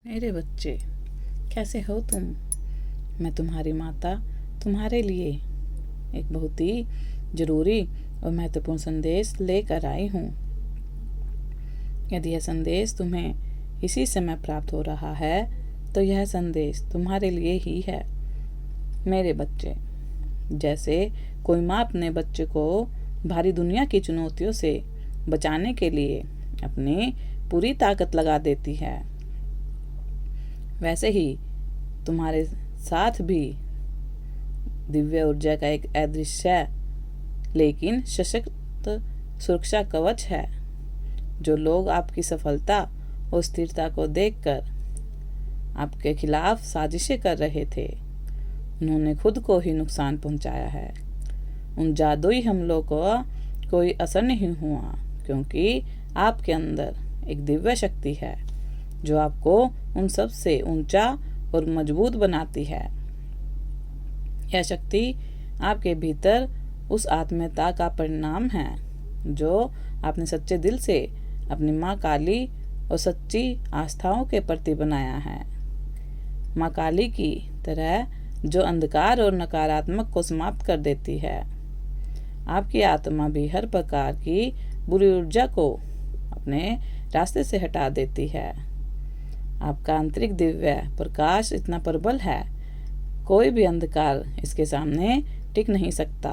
मेरे बच्चे, कैसे हो तुम? मैं तुम्हारी माता तुम्हारे लिए एक बहुत ही ज़रूरी और महत्वपूर्ण संदेश लेकर आई हूँ। यदि यह संदेश तुम्हें इसी समय प्राप्त हो रहा है तो यह संदेश तुम्हारे लिए ही है। मेरे बच्चे, जैसे कोई माँ अपने बच्चे को भारी दुनिया की चुनौतियों से बचाने के लिए अपनी पूरी ताकत लगा देती है, वैसे ही तुम्हारे साथ भी दिव्य ऊर्जा का एक अदृश्य लेकिन सशक्त सुरक्षा कवच है। जो लोग आपकी सफलता और स्थिरता को देखकर आपके खिलाफ साजिशें कर रहे थे, उन्होंने खुद को ही नुकसान पहुंचाया है। उन जादुई हमलों को कोई असर नहीं हुआ, क्योंकि आपके अंदर एक दिव्य शक्ति है जो आपको उन सब से ऊंचा और मजबूत बनाती है। यह शक्ति आपके भीतर उस आत्मीयता का परिणाम है जो आपने सच्चे दिल से अपनी माँ काली और सच्ची आस्थाओं के प्रति बनाया है। माँ काली की तरह जो अंधकार और नकारात्मक को समाप्त कर देती है। आपकी आत्मा भी हर प्रकार की बुरी ऊर्जा को अपने रास्ते से हटा देती है। आपका आंतरिक दिव्य प्रकाश इतना प्रबल है, कोई भी अंधकार इसके सामने टिक नहीं सकता।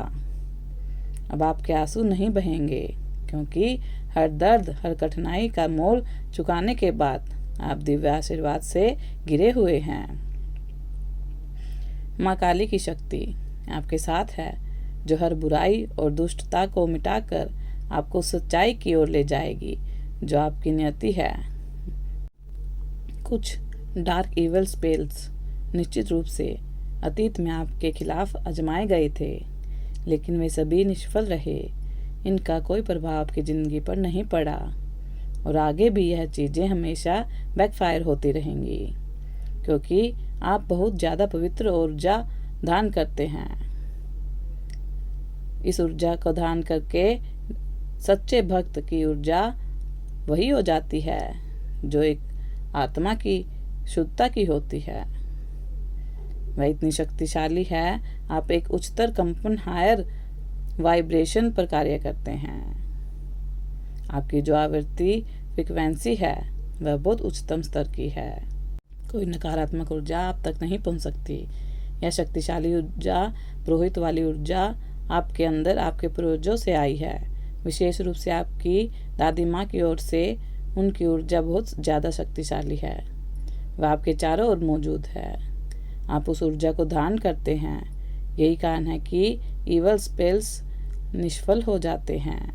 अब आपके आंसू नहीं बहेंगे, क्योंकि हर दर्द, हर कठिनाई का मोल चुकाने के बाद आप दिव्य आशीर्वाद से घिरे हुए हैं। माँ काली की शक्ति आपके साथ है, जो हर बुराई और दुष्टता को मिटाकर आपको सच्चाई की ओर ले जाएगी, जो आपकी नियति है। कुछ डार्क इवल स्पेल्स निश्चित रूप से अतीत में आपके खिलाफ आजमाए गए थे, लेकिन वे सभी निष्फल रहे। इनका कोई प्रभाव आपकी ज़िंदगी पर नहीं पड़ा और आगे भी यह चीज़ें हमेशा बैकफायर होती रहेंगी, क्योंकि आप बहुत ज़्यादा पवित्र ऊर्जा धारण करते हैं। इस ऊर्जा को धारण करके सच्चे भक्त की ऊर्जा वही हो जाती है जो एक आत्मा की शुद्धता की होती है। वह इतनी शक्तिशाली है, आप एक उच्चतर कंपन, हायर वाइब्रेशन पर कार्य करते हैं। आपकी जो आवृत्ति फ्रिक्वेंसी है वह बहुत उच्चतम स्तर की है। कोई नकारात्मक ऊर्जा आप तक नहीं पहुंच सकती। यह शक्तिशाली ऊर्जा, पुरोहित वाली ऊर्जा आपके अंदर आपके पूर्वजों से आई है, विशेष रूप से आपकी दादी माँ की ओर से। उनकी ऊर्जा बहुत ज़्यादा शक्तिशाली है, वह आपके चारों ओर मौजूद है। आप उस ऊर्जा को धारण करते हैं। यही कारण है कि इवल स्पेल्स निष्फल हो जाते हैं।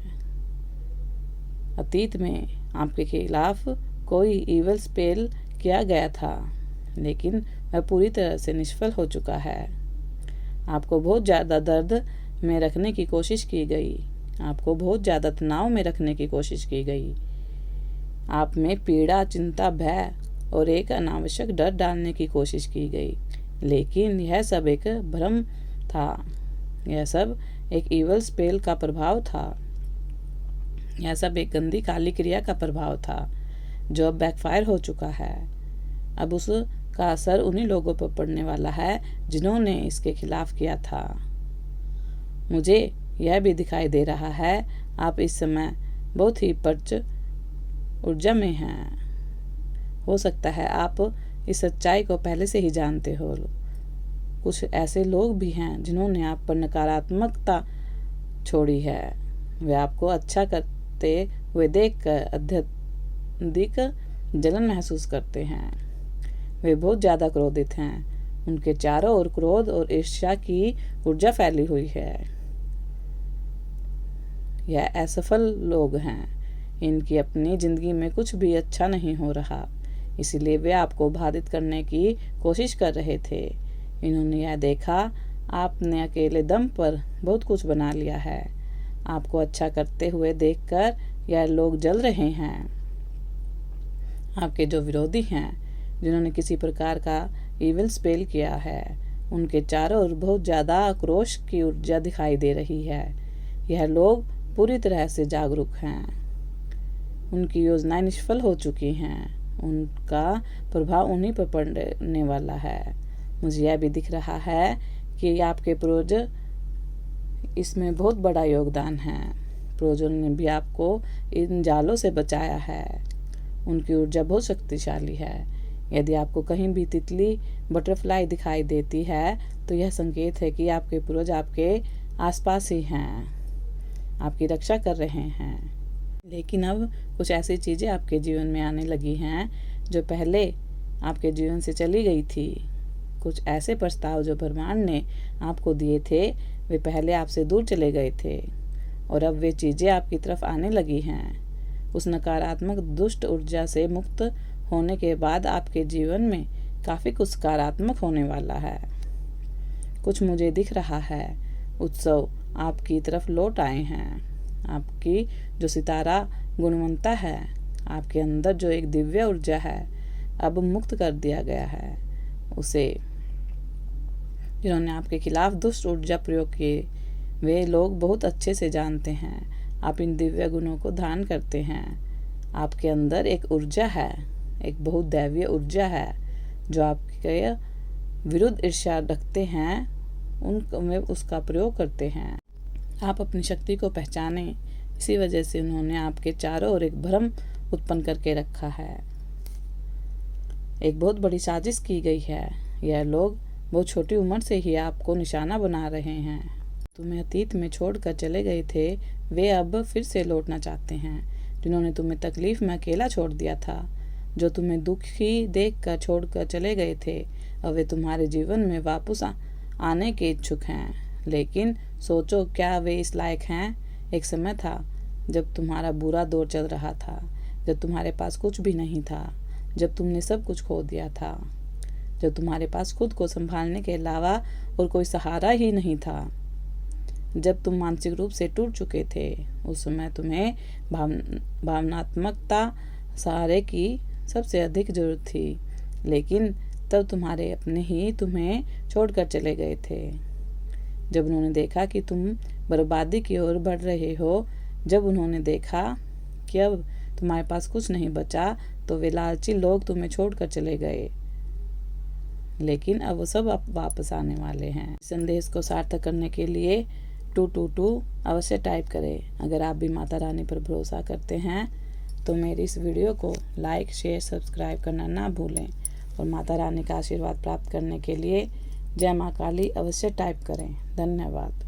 अतीत में आपके खिलाफ कोई इवल स्पेल किया गया था, लेकिन वह पूरी तरह से निष्फल हो चुका है। आपको बहुत ज़्यादा दर्द में रखने की कोशिश की गई, आपको बहुत ज़्यादा तनाव में रखने की कोशिश की गई। आप में पीड़ा, चिंता, भय और एक अनावश्यक डर डालने की कोशिश की गई, लेकिन यह सब एक भ्रम था। यह सब एक इवल स्पेल का प्रभाव था। यह सब एक गंदी काली क्रिया का प्रभाव था जो अब बैकफायर हो चुका है। अब उसका असर उन्हीं लोगों पर पड़ने वाला है जिन्होंने इसके खिलाफ किया था। मुझे यह भी दिखाई दे रहा है आप इस समय बहुत ही पर्च ऊर्जा में हैं। हो सकता है आप इस सच्चाई को पहले से ही जानते हो। कुछ ऐसे लोग भी हैं जिन्होंने आप पर नकारात्मकता छोड़ी है। वे आपको अच्छा करते हुए देखकर अत्यधिक जलन महसूस करते हैं। वे बहुत ज़्यादा क्रोधित हैं। उनके चारों ओर क्रोध और ईर्ष्या की ऊर्जा फैली हुई है। यह असफल लोग हैं। इनकी अपनी ज़िंदगी में कुछ भी अच्छा नहीं हो रहा, इसीलिए वे आपको बाधित करने की कोशिश कर रहे थे। इन्होंने यह देखा आपने अकेले दम पर बहुत कुछ बना लिया है। आपको अच्छा करते हुए देखकर यह लोग जल रहे हैं। आपके जो विरोधी हैं, जिन्होंने किसी प्रकार का इविल स्पेल किया है, उनके चारों ओर बहुत ज़्यादा आक्रोश की ऊर्जा दिखाई दे रही है। यह लोग पूरी तरह से जागरूक हैं। उनकी योजनाएं निष्फल हो चुकी हैं। उनका प्रभाव उन्हीं पर पड़ने वाला है। मुझे यह भी दिख रहा है कि आपके पूर्वज इसमें बहुत बड़ा योगदान है। पूर्वजों ने भी आपको इन जालों से बचाया है। उनकी ऊर्जा बहुत शक्तिशाली है। यदि आपको कहीं भी तितली, बटरफ्लाई दिखाई देती है तो यह संकेत है कि आपके पूर्वज आपके आसपास ही हैं, आपकी रक्षा कर रहे हैं। लेकिन अब कुछ ऐसी चीज़ें आपके जीवन में आने लगी हैं जो पहले आपके जीवन से चली गई थी। कुछ ऐसे प्रस्ताव जो ब्रह्मांड ने आपको दिए थे वे पहले आपसे दूर चले गए थे और अब वे चीज़ें आपकी तरफ आने लगी हैं। उस नकारात्मक दुष्ट ऊर्जा से मुक्त होने के बाद आपके जीवन में काफ़ी कुछ सकारात्मक होने वाला है। कुछ मुझे दिख रहा है उत्सव आपकी तरफ लौट आए हैं। आपकी जो सितारा गुणवत्ता है, आपके अंदर जो एक दिव्य ऊर्जा है, अब मुक्त कर दिया गया है। उसे जिन्होंने आपके खिलाफ दुष्ट ऊर्जा प्रयोग किए वे लोग बहुत अच्छे से जानते हैं। आप इन दिव्य गुणों को धारण करते हैं। आपके अंदर एक ऊर्जा है, एक बहुत दैवीय ऊर्जा है। जो आपके विरुद्ध ईर्ष्या रखते हैं उनमें उसका प्रयोग करते हैं। आप अपनी शक्ति को पहचानें। इसी वजह से उन्होंने आपके चारों ओर एक भ्रम उत्पन्न करके रखा है। एक बहुत बड़ी साजिश की गई है। यह लोग बहुत छोटी उम्र से ही आपको निशाना बना रहे हैं। तुम्हें अतीत में छोड़कर चले गए थे वे अब फिर से लौटना चाहते हैं। जिन्होंने तुम्हें तकलीफ में अकेला छोड़ दिया था, जो तुम्हें दुखी देखकर छोड़कर चले गए थे, अब वे तुम्हारे जीवन में वापस आने के इच्छुक हैं। लेकिन सोचो, क्या वे इस लायक हैं? एक समय था जब तुम्हारा बुरा दौर चल रहा था, जब तुम्हारे पास कुछ भी नहीं था, जब तुमने सब कुछ खो दिया था, जब तुम्हारे पास खुद को संभालने के अलावा और कोई सहारा ही नहीं था, जब तुम मानसिक रूप से टूट चुके थे। उस समय तुम्हें भावनात्मकता सहारे की सबसे अधिक जरूरत थी। लेकिन तब तुम्हारे अपने ही तुम्हें छोड़कर चले गए थे। जब उन्होंने देखा कि तुम बर्बादी की ओर बढ़ रहे हो, जब उन्होंने देखा कि अब तुम्हारे पास कुछ नहीं बचा, तो वे लालची लोग तुम्हें छोड़कर चले गए। लेकिन अब वो सब वापस आने वाले हैं। संदेश को सार्थक करने के लिए 222 अवश्य टाइप करें। अगर आप भी माता रानी पर भरोसा करते हैं तो मेरी इस वीडियो को लाइक, शेयर, सब्सक्राइब करना ना भूलें और माता रानी का आशीर्वाद प्राप्त करने के लिए जय माँ काली अवश्य टाइप करें। धन्यवाद।